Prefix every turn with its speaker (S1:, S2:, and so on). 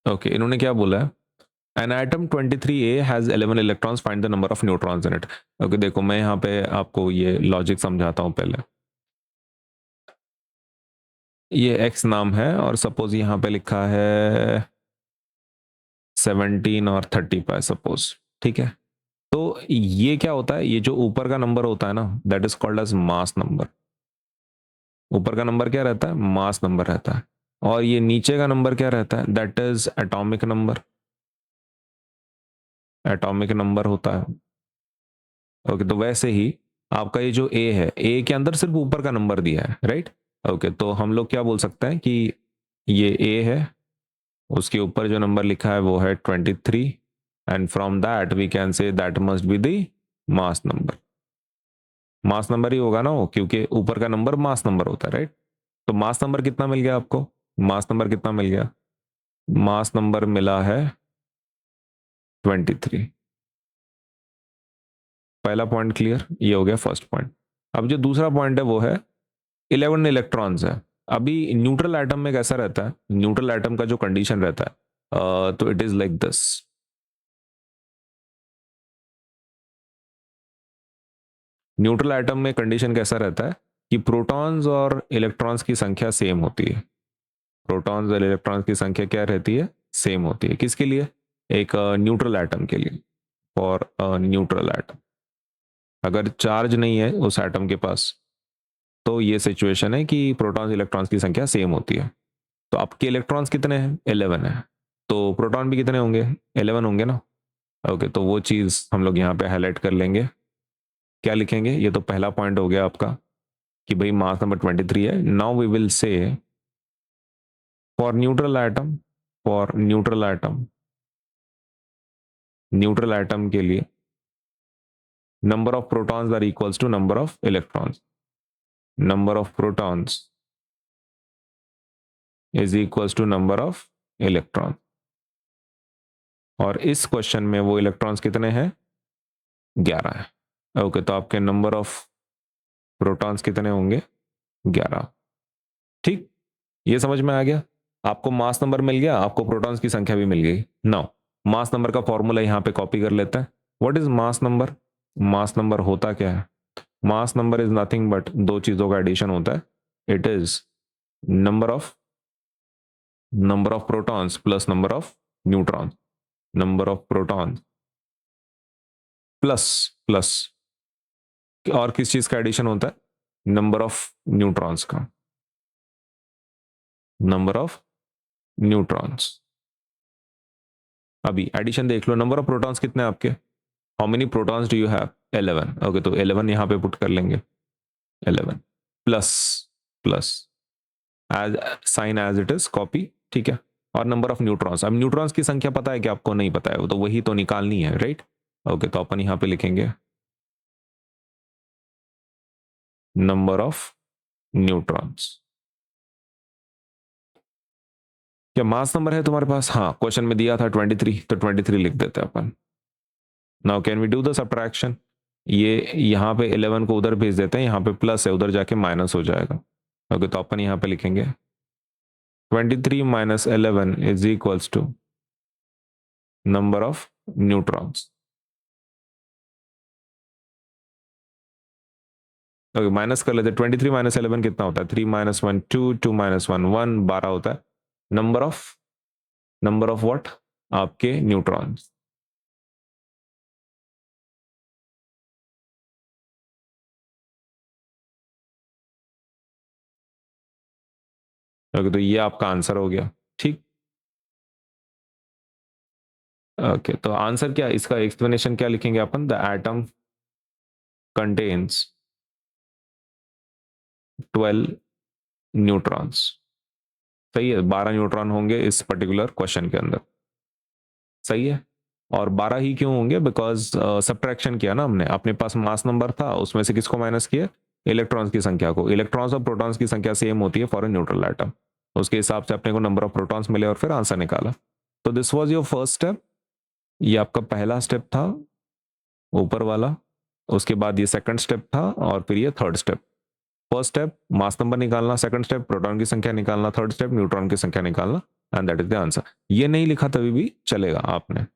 S1: Okay, इन्होंने क्या बोला है, an atom 23A has 11 electrons, find the number of neutrons in it. Okay, देखो मैं यहाँ पे आपको ये लॉजिक समझाता हूँ पहले। ये एक्स नाम है और सपोज यहाँ पे लिखा है 17 और 30 पर सपोज, ठीक है। तो ये क्या होता है, ये जो ऊपर का नंबर होता है ना, that is called as mass number. ऊपर का नंबर क्या रहता है, मास नंबर रहता है। और ये नीचे का नंबर क्या रहता है, that is atomic number. Atomic number होता है। ओके, तो वैसे ही आपका ये जो ए है, ए के अंदर सिर्फ ऊपर का नंबर दिया है, राइट। ओके, तो हम लोग क्या बोल सकते हैं कि ये ए है, उसके ऊपर जो नंबर लिखा है वो है 23, and from that we can say that must be the mass number. Mass number ही होगा ना वो, क्योंकि ऊपर का नंबर मास नंबर होता है, राइट। तो मास नंबर कितना मिल गया आपको, मास नंबर कितना मिल गया, मास नंबर मिला है 23। पहला पॉइंट क्लियर, ये हो गया फर्स्ट पॉइंट। अब जो दूसरा पॉइंट है वो है 11 इलेक्ट्रॉन्स है। अभी न्यूट्रल एटम में कैसा रहता है, न्यूट्रल एटम का जो कंडीशन रहता है, तो it is like this. Neutral atom में कंडीशन कैसा रहता है कि प्रोटॉन्स और इलेक्ट्रॉन्स की संख्या सेम होती है। प्रोटॉन्स और इलेक्ट्रॉन्स की संख्या क्या रहती है, सेम होती है। किसके लिए, एक न्यूट्रल एटम के लिए, फॉर न्यूट्रल एटम। अगर चार्ज नहीं है उस एटम के पास, तो ये सिचुएशन है कि प्रोटॉन्स इलेक्ट्रॉन्स की संख्या सेम होती है। तो आपके इलेक्ट्रॉन्स कितने हैं, 11 है, तो प्रोटॉन भी कितने होंगे, 11 होंगे ना। ओके, तो वो चीज हम लोग यहाँ पे हाईलाइट कर लेंगे। क्या लिखेंगे, ये तो पहला पॉइंट हो गया आपका कि भाई मास नंबर 23 है। Now we will say for neutral atom, for neutral atom, neutral atom के लिए number of protons are equals to number of electrons. Number of protons is equals to number of electron. और इस question में वो electrons कितने हैं, 11 है। Okay, तो आपके नंबर ऑफ प्रोटॉन्स कितने होंगे, 11। ठीक, ये समझ में आ गया। आपको मास नंबर मिल गया, आपको प्रोटॉन्स की संख्या भी मिल गई। नाउ मास नंबर का फॉर्मूला यहां पे कॉपी कर लेते हैं। What is mass number, mass number होता क्या है, mass number is nothing but दो चीजों का एडिशन होता है। It is number of protons plus number of neutron. Number of proton plus plus, और किस चीज का एडिशन होता है, नंबर ऑफ न्यूट्रॉन्स का, नंबर ऑफ न्यूट्रॉन्स। अभी एडिशन देख लो, नंबर ऑफ प्रोटॉन्स कितने आपके, how many protons do you have, 11। Okay, तो 11 यहां पे पुट कर लेंगे, 11 plus plus as sign as it is copy, ठीक है। और नंबर ऑफ न्यूट्रॉन्स, अब न्यूट्रॉन्स की संख्या पता है कि आपको नहीं पता है, वो तो वही तो निकालनी है, राइट। ओके, तो अपन यहां पे लिखेंगे नंबर ऑफ न्यूट्रॉन्स। क्या मास नंबर है तुम्हारे पास, हाँ क्वेश्चन में दिया था 23, तो 23 लिख देते हैं अपन। Now can we do the subtraction, ये यहाँ पे 11 को उधर भेज देते हैं, यहाँ पे प्लस है, उधर जाके माइनस हो जाएगा। ओके, तो अपन यहाँ पे लिखेंगे 23 माइनस 11 is equals to number of neutrons. Okay, minus कर लेते, 23 माइनस 11 कितना होता है, 3 माइनस 1 2, 2 माइनस 1 1, 12 होता है। नंबर ऑफ व्हाट, आपके न्यूट्रॉन्स। ओके, तो ये आपका आंसर हो गया, ठीक। ओके, तो आंसर क्या, इसका एक्सप्लेनेशन क्या लिखेंगे अपन, द एटम कंटेन्स 12 न्यूट्रॉन्स। सही है, 12 न्यूट्रॉन होंगे इस पर्टिकुलर क्वेश्चन के अंदर, सही है। और 12 ही क्यों होंगे, बिकॉज सब्ट्रैक्शन किया ना हमने, अपने पास मास नंबर था, उसमें से किसको माइनस किया, इलेक्ट्रॉन्स की संख्या को। इलेक्ट्रॉन्स और प्रोटॉन्स की संख्या सेम होती है फॉर ए न्यूट्रल एटम, उसके हिसाब से अपने को नंबर ऑफ प्रोटॉन्स मिले और फिर आंसर निकाला। तो this was your first step, ये आपका पहला स्टेप था ऊपर वाला। उसके बाद ये सेकंड स्टेप था और फिर ये third step. First step mass number निकालना, सेकंड स्टेप प्रोटॉन की संख्या निकालना, थर्ड स्टेप न्यूट्रॉन की संख्या निकालना। And that is the answer. ये नहीं लिखा तभी भी चलेगा आपने।